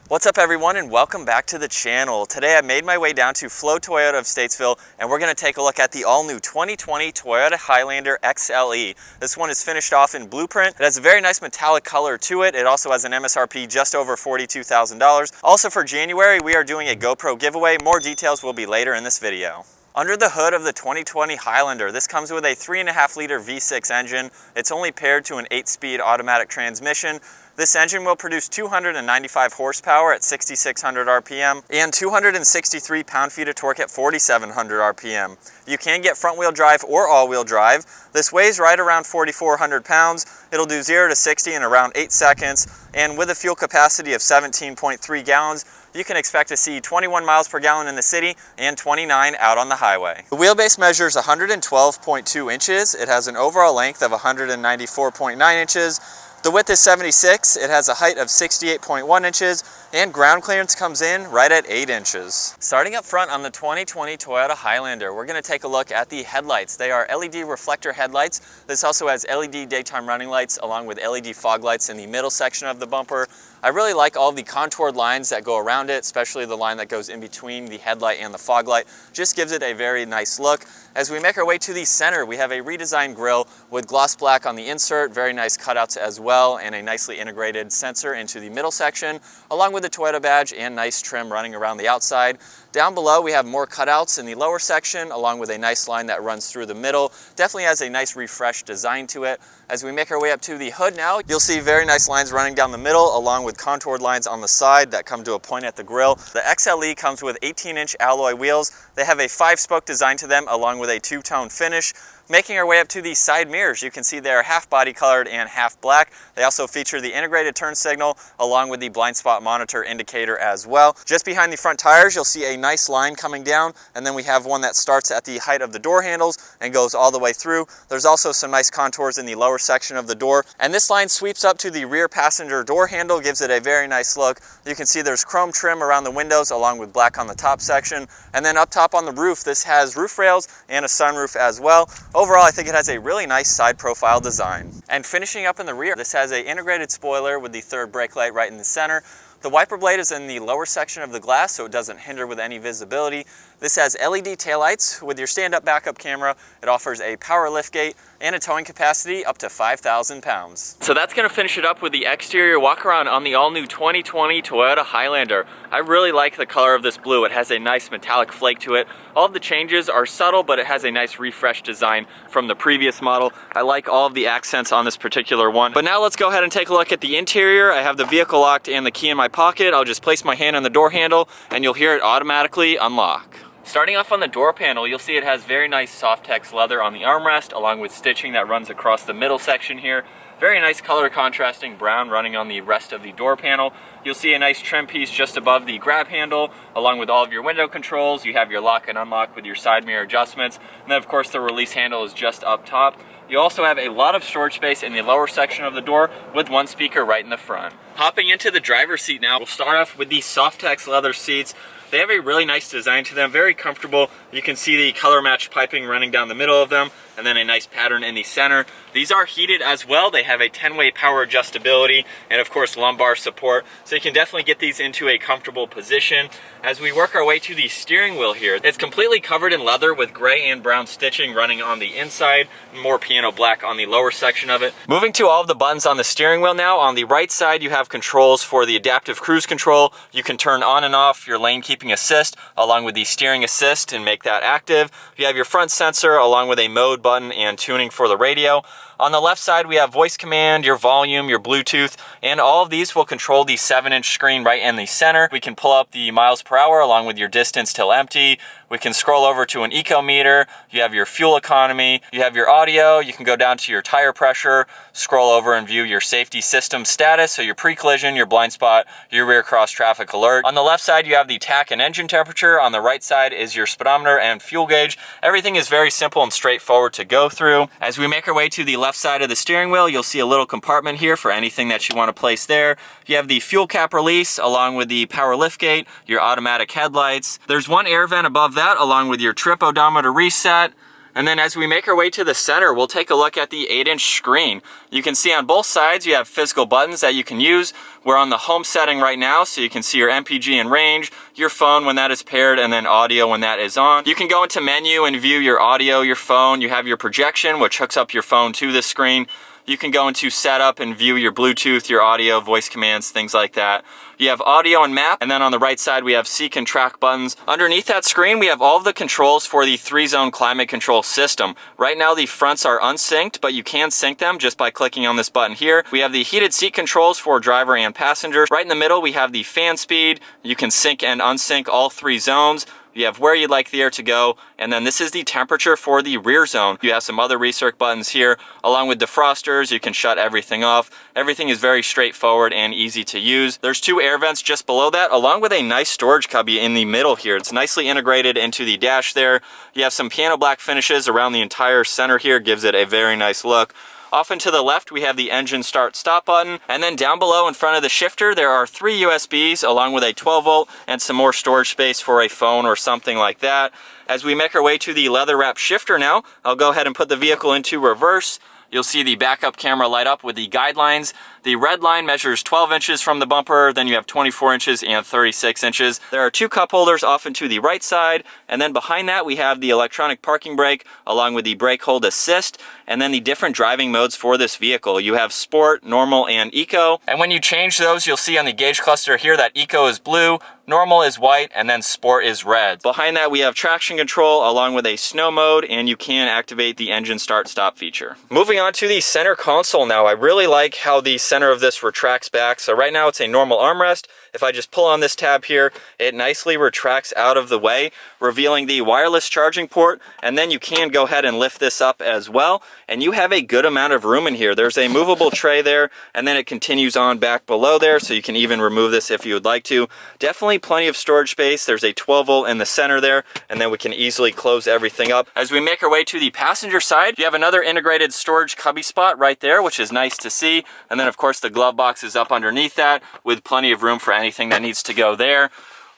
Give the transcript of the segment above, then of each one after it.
What's up everyone, and welcome back to the channel. Today I made my way down to Flow Toyota of Statesville and we're going to take a look at the all-new 2020 Toyota Highlander XLE. This one is finished off in blueprint. It has a very nice metallic color to it. It also has an MSRP just over $42,000. Also for January, we are doing a GoPro giveaway. More details will be later in this video. Under the hood of the 2020 Highlander, this comes with a 3.5-liter V6 engine. It's only paired to an 8-speed automatic transmission. This engine will produce 295 horsepower at 6,600 RPM and 263 pound-feet of torque at 4,700 RPM. You can get front-wheel drive or all-wheel drive. This weighs right around 4,400 pounds. It'll do 0 to 60 in around 8 seconds, and with a fuel capacity of 17.3 gallons, you can expect to see 21 miles per gallon in the city and 29 out on the highway. The wheelbase measures 112.2 inches. It has an overall length of 194.9 inches. The width is 76, it has a height of 68.1 inches, and ground clearance comes in right at 8 inches. Starting up front on the 2020 Toyota Highlander, we're going to take a look at the headlights. They are LED reflector headlights. This also has LED daytime running lights along with LED fog lights in the middle section of the bumper. I really like all the contoured lines that go around it, especially the line that goes in between the headlight and the fog light. Just gives it a very nice look. As we make our way to the center, we have a redesigned grille with gloss black on the insert, very nice cutouts as well, and a nicely integrated sensor into the middle section, along with the Toyota badge and nice trim running around the outside. Down below, we have more cutouts in the lower section, along with a nice line that runs through the middle. Definitely has a nice refreshed design to it. As we make our way up to the hood now, you'll see very nice lines running down the middle, along with contoured lines on the side that come to a point at the grille. The XLE comes with 18-inch alloy wheels. They have a 5-spoke design to them, along with a 2-tone finish. Making our way up to the side mirrors, you can see they are half body colored and half black. They also feature the integrated turn signal along with the blind spot monitor indicator as well. Just behind the front tires, you'll see a nice line coming down, and then we have one that starts at the height of the door handles and goes all the way through. There's also some nice contours in the lower section of the door, and this line sweeps up to the rear passenger door handle, gives it a very nice look. You can see there's chrome trim around the windows along with black on the top section, and then up top on the roof, this has roof rails and a sunroof as well. Overall, I think it has a really nice side profile design. And finishing up in the rear, this has an integrated spoiler with the third brake light right in the center. The wiper blade is in the lower section of the glass, so it doesn't hinder with any visibility. This has LED taillights. With your stand-up backup camera, it offers a power liftgate and a towing capacity up to 5,000 pounds. So that's going to finish it up with the exterior walk around on the all-new 2020 Toyota Highlander. I really like the color of this blue. It has a nice metallic flake to it. All of the changes are subtle, but it has a nice refreshed design from the previous model. I like all of the accents on this particular one. But now let's go ahead and take a look at the interior. I have the vehicle locked and the key in my pocket. I'll just place my hand on the door handle and you'll hear it automatically unlock. Starting off on the door panel, you'll see it has very nice softex leather on the armrest, along with stitching that runs across the middle section here. Very nice color contrasting brown running on the rest of the door panel. You'll see a nice trim piece just above the grab handle, along with all of your window controls. You have your lock and unlock with your side mirror adjustments, and then of course the release handle is just up top. You also have a lot of storage space in the lower section of the door with one speaker right in the front. Hopping into the driver's seat now, we'll start off with these softex leather seats. They have a really nice design to them, very comfortable. You can see the color matched piping running down the middle of them, and then a nice pattern in the center. These are heated as well. They have a 10-way power adjustability and of course lumbar support, so you can definitely get these into a comfortable position. As we work our way to the steering wheel here, it's completely covered in leather with gray and brown stitching running on the inside, more piano black on the lower section of it. Moving to all of the buttons on the steering wheel now, on the right side you have controls for the adaptive cruise control. You can turn on and off your lane keeping assist along with the steering assist and make that active. You have your front sensor along with a mode button and tuning for the radio. On the left side, we have voice command, your volume, your Bluetooth, and all of these will control the 7-inch screen right in the center. We can pull up the miles per hour along with your distance till empty. We can scroll over to an eco meter. You have your fuel economy. You have your audio. You can go down to your tire pressure, scroll over and view your safety system status, so your pre-collision, your blind spot, your rear cross traffic alert. On the left side, you have the tach and engine temperature. On the right side is your speedometer and fuel gauge. Everything is very simple and straightforward to go through. As we make our way to the left side of the steering wheel, you'll see a little compartment here for anything that you want to place there. You have the fuel cap release along with the power liftgate, your automatic headlights. There's one air vent above that along with your trip odometer reset. And then as we make our way to the center, we'll take a look at the 8-inch screen. You can see on both sides you have physical buttons that you can use. We're on the home setting right now, so you can see your MPG and range, your phone when that is paired, and then audio when that is on. You can go into menu and view your audio, your phone. You have your projection, which hooks up your phone to the screen. You can go into setup and view your Bluetooth, your audio, voice commands, things like that. You have audio and map, and then on the right side we have seek and track buttons. Underneath that screen we have all of the controls for the 3-zone climate control system. Right now the fronts are unsynced, but you can sync them just by clicking on this button here. We have the heated seat controls for driver and passenger. Right in the middle we have the fan speed. You can sync and unsync all 3 zones. You have where you'd like the air to go, and then this is the temperature for the rear zone. You have some other recirc buttons here, along with defrosters. You can shut everything off. Everything is very straightforward and easy to use. There's 2 air vents just below that, along with a nice storage cubby in the middle here. It's nicely integrated into the dash there. You have some piano black finishes around the entire center here, gives it a very nice look. Off and to the left, we have the engine start stop button. And then down below in front of the shifter, there are 3 USBs along with a 12 volt and some more storage space for a phone or something like that. As we make our way to the leather wrap shifter now, I'll go ahead and put the vehicle into reverse. You'll see the backup camera light up with the guidelines. The red line measures 12 inches from the bumper, then you have 24 inches and 36 inches. There are 2 cup holders off and to the right side, and then behind that we have the electronic parking brake along with the brake hold assist, and then the different driving modes for this vehicle. You have sport, normal, and eco. And when you change those, you'll see on the gauge cluster here that eco is blue, normal is white, and then sport is red. Behind that we have traction control along with a snow mode, and you can activate the engine start stop feature. Moving on to the center console now, I really like how the center of this retracts back. So right now it's a normal armrest. If I just pull on this tab here, it nicely retracts out of the way, revealing the wireless charging port, and then you can go ahead and lift this up as well, and you have a good amount of room in here. There's a movable tray there, and then it continues on back below there, so you can even remove this if you would like to. Definitely plenty of storage space. There's a 12 volt in the center there, and then we can easily close everything up. As we make our way to the passenger side, you have another integrated storage cubby spot right there, which is nice to see, and then of course the glove box is up underneath that with plenty of room for anything that needs to go there.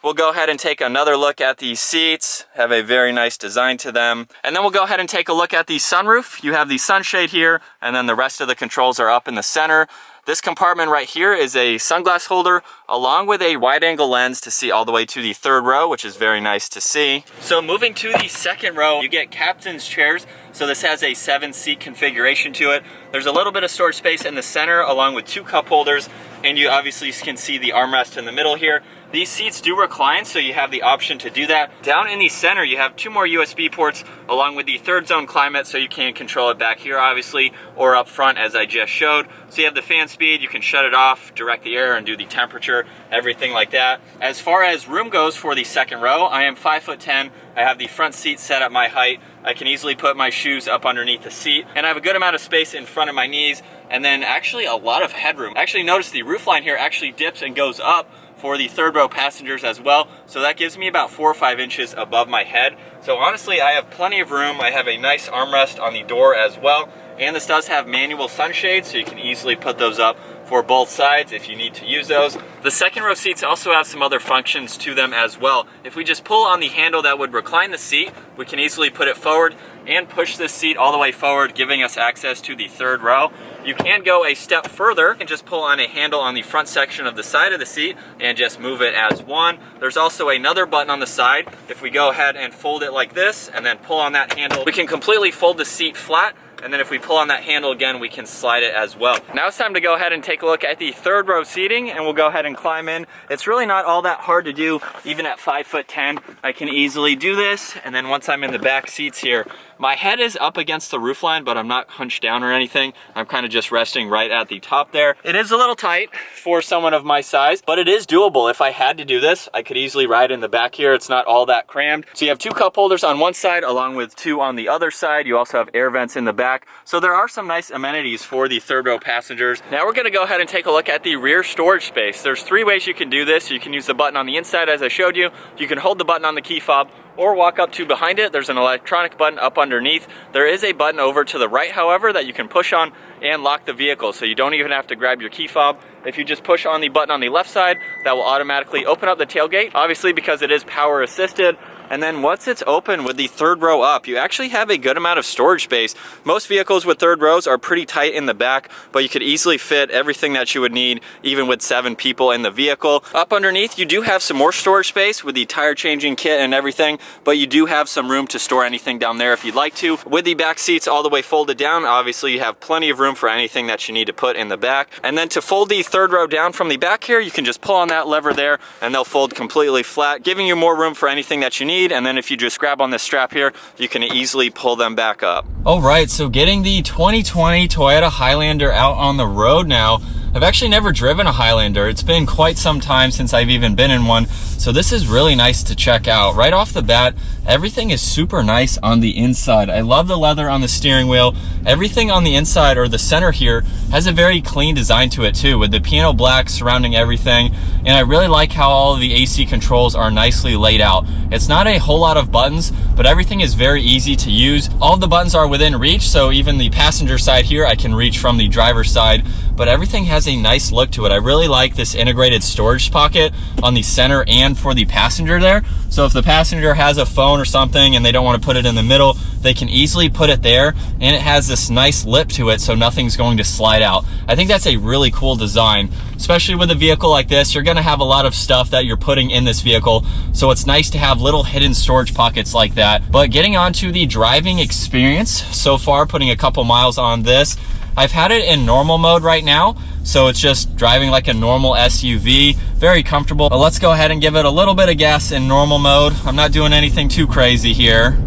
We'll go ahead and take another look at these seats, have a very nice design to them. And then we'll go ahead and take a look at the sunroof. You have the sunshade here, and then the rest of the controls are up in the center. This compartment right here is a sunglass holder along with a wide angle lens to see all the way to the 3rd row, which is very nice to see. So moving to the 2nd row, you get captain's chairs. So this has a 7-seat configuration to it. There's a little bit of storage space in the center along with 2 cup holders, and you obviously can see the armrest in the middle here. These seats do recline, so you have the option to do that. Down in the center, you have 2 more USB ports along with the 3rd zone climate, so you can control it back here obviously, or up front as I just showed. So you have the fan speed, you can shut it off, direct the air, and do the temperature, everything like that. As far as room goes for the 2nd row, I am 5'10". I have the front seat set at my height. I can easily put my shoes up underneath the seat, and I have a good amount of space in front of my knees, and then actually a lot of headroom. Actually notice the roofline here actually dips and goes up for the 3rd row passengers as well, so that gives me about 4 or 5 inches above my head. So honestly, I have plenty of room. I have a nice armrest on the door as well, and this does have manual sunshades, so you can easily put those up for both sides if you need to use those. The 2nd row seats also have some other functions to them as well. If we just pull on the handle that would recline the seat, we can easily put it forward and push this seat all the way forward, giving us access to the 3rd row. You can go a step further and just pull on a handle on the front section of the side of the seat and just move it as one. There's also another button on the side. If we go ahead and fold it like this and then pull on that handle, we can completely fold the seat flat. And then if we pull on that handle again, we can slide it as well. Now it's time to go ahead and take a look at the 3rd row seating, and we'll go ahead and climb in. It's really not all that hard to do, even at 5'10". I can easily do this, and then once I'm in the back seats here, my head is up against the roofline, but I'm not hunched down or anything. I'm kind of just resting right at the top there. It is a little tight for someone of my size, but it is doable. If I had to do this, I could easily ride in the back here. It's not all that crammed. So you have 2 cup holders on one side along with 2 on the other side. You also have air vents in the back. So there are some nice amenities for the 3rd row passengers. Now we're gonna go ahead and take a look at the rear storage space. There's 3 ways you can do this. You can use the button on the inside as I showed you. You can hold the button on the key fob or walk up to behind it. There's an electronic button up underneath. There is a button over to the right, however, that you can push on and lock the vehicle, so you don't even have to grab your key fob. If you just push on the button on the left side, that will automatically open up the tailgate. Obviously, because it is power assisted, And then once it's open with the third row up, you actually have a good amount of storage space. Most vehicles with third rows are pretty tight in the back, but you could easily fit everything that you would need, even with 7 people in the vehicle. Up underneath, you do have some more storage space with the tire changing kit and everything, but you do have some room to store anything down there if you'd like to. With the back seats all the way folded down, obviously you have plenty of room for anything that you need to put in the back. And then to fold the third row down from the back here, you can just pull on that lever there and they'll fold completely flat, giving you more room for anything that you need. And then if you just grab on this strap here, you can easily pull them back up. All right, so getting the 2020 Toyota Highlander out on the road now. I've actually never driven a Highlander. It's been quite some time since I've even been in one. So this is really nice to check out. Right off the bat, everything is super nice on the inside. I love the leather on the steering wheel. Everything on the inside, or the center here, has a very clean design to it too, with the piano black surrounding everything. And I really like how all of the AC controls are nicely laid out. It's not a whole lot of buttons, but everything is very easy to use. All of the buttons are within reach, so even the passenger side here, I can reach from the driver's side, but everything has a nice look to it. I really like this integrated storage pocket on the center and for the passenger there. So if the passenger has a phone or something and they don't want to put it in the middle, they can easily put it there, and it has this nice lip to it so nothing's going to slide out. I think that's a really cool design, especially with a vehicle like this. You're going to have a lot of stuff that you're putting in this vehicle, so it's nice to have little hidden storage pockets like that. But getting on to the driving experience so far, putting a couple miles on this, I've had it in normal mode right now, so it's just driving like a normal SUV, very comfortable. But let's go ahead and give it a little bit of gas in normal mode. I'm not doing anything too crazy here.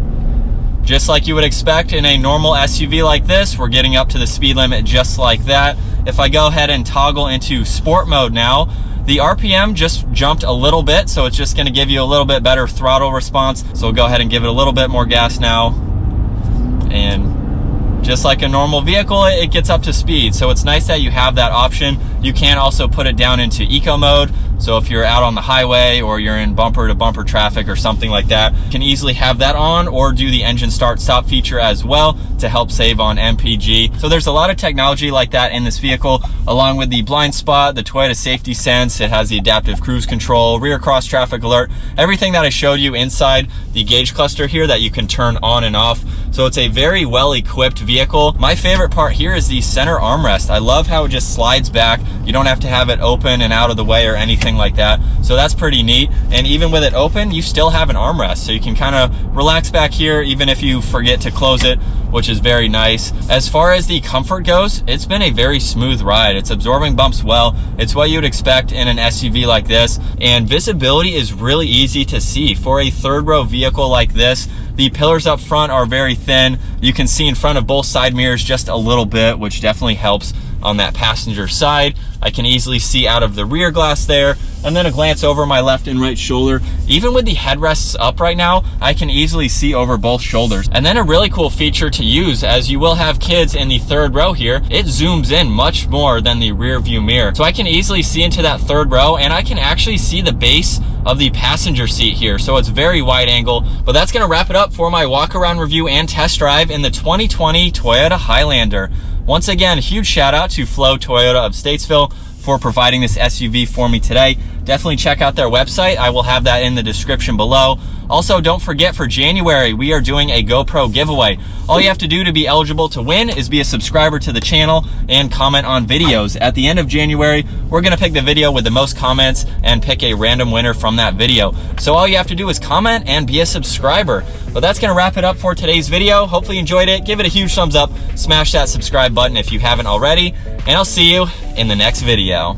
Just like you would expect in a normal SUV like this, we're getting up to the speed limit just like that. If I go ahead and toggle into sport mode now, the RPM just jumped a little bit, so it's just gonna give you a little bit better throttle response. So we'll go ahead and give it a little bit more gas now. And just like a normal vehicle, it gets up to speed. So it's nice that you have that option. You can also put it down into eco mode. So if you're out on the highway or you're in bumper to bumper traffic or something like that, you can easily have that on, or do the engine start stop feature as well to help save on MPG. So there's a lot of technology like that in this vehicle, along with the blind spot, the Toyota safety sense. It has the adaptive cruise control, rear cross traffic alert, everything that I showed you inside the gauge cluster here that you can turn on and off. So it's a very well equipped vehicle. My favorite part here is the center armrest. I love how it just slides back. You don't have to have it open and out of the way or anything like that. So that's pretty neat. And even with it open, you still have an armrest. So you can kind of relax back here even if you forget to close it, which is very nice. As far as the comfort goes, it's been a very smooth ride. It's absorbing bumps well. It's what you would expect in an SUV like this. And visibility is really easy to see. For a third row vehicle like this, the pillars up front are very thin. You can see in front of both side mirrors just a little bit, which definitely helps on that passenger side. I can easily see out of the rear glass there, and then a glance over my left and right shoulder. Even with the headrests up right now, I can easily see over both shoulders. And then a really cool feature to use, as you will have kids in the third row here, it zooms in much more than the rear view mirror. So I can easily see into that third row, and I can actually see the base of the passenger seat here. So it's very wide angle. But that's gonna wrap it up for my walk around review and test drive in the 2020 Toyota Highlander. Once again, huge shout out to Flo Toyota of Statesville for providing this SUV for me today. Definitely check out their website. I will have that in the description below. Also, don't forget, for January, we are doing a GoPro giveaway. All you have to do to be eligible to win is be a subscriber to the channel and comment on videos. At the end of January, we're gonna pick the video with the most comments and pick a random winner from that video. So all you have to do is comment and be a subscriber. But that's gonna wrap it up for today's video. Hopefully you enjoyed it. Give it a huge thumbs up. Smash that subscribe button if you haven't already. And I'll see you in the next video.